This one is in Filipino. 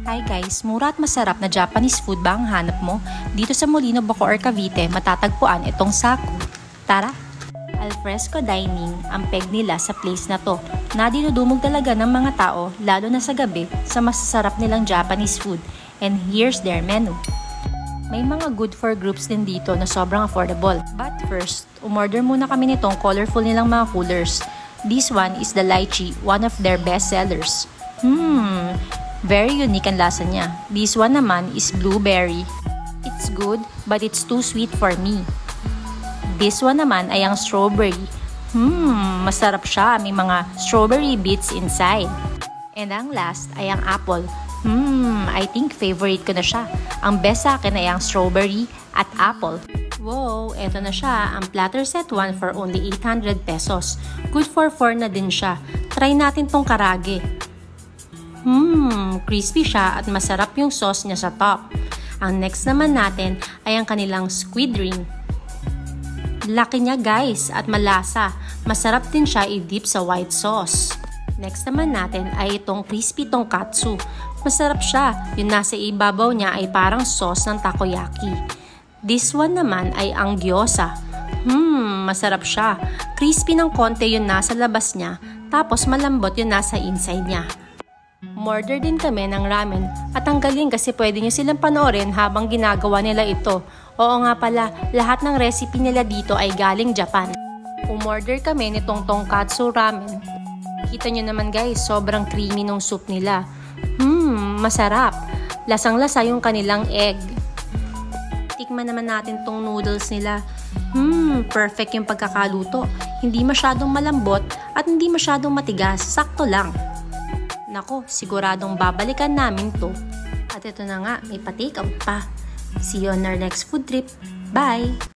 Hi guys, mura at masarap na Japanese food ba ang hanap mo? Dito sa Molino, Bacoor, Cavite, matatagpuan itong Saku. Tara! Alfresco dining ang peg nila sa place na to, na dinudumog talaga ng mga tao, lalo na sa gabi, sa masasarap nilang Japanese food. And here's their menu. May mga good for groups din dito na sobrang affordable. But first, umorder muna kami nitong colorful nilang mga coolers. This one is the lychee, one of their best sellers. Very unique ang lasa niya. This one naman is blueberry. It's good, but it's too sweet for me. This one naman ay ang strawberry. Masarap siya. May mga strawberry bits inside. And ang last ay ang apple. I think favorite ko na siya. Ang best sa akin ay ang strawberry at apple. Wow, eto na siya. Ang platter set 1 for only 800 pesos. Good for 4 na din siya. Try natin tong karage. Crispy siya at masarap yung sauce niya sa top. Ang next naman natin ay ang kanilang squid ring. Laki niya guys at malasa. Masarap din siya i-dip sa white sauce. Next naman natin ay itong crispy tonkatsu. Masarap siya. Yung nasa ibabaw niya ay parang sauce ng takoyaki. This one naman ay ang gyoza. Masarap siya. Crispy ng konti yung nasa labas niya, tapos malambot yung nasa inside niya. Umorder din kami ng ramen at ang galing kasi pwede nyo silang panoorin habang ginagawa nila ito. Oo nga pala, lahat ng recipe nila dito ay galing Japan. Umorder kami nitong tonkatsu ramen. Kita nyo naman guys, sobrang creamy ng soup nila. Masarap. Lasang-lasa yung kanilang egg. Tikman naman natin tong noodles nila. Perfect yung pagkakaluto. Hindi masyadong malambot at hindi masyadong matigas. Sakto lang. Nako, siguradong babalikan namin to. At ito na nga, may pa-take out pa. See you on our next food trip. Bye!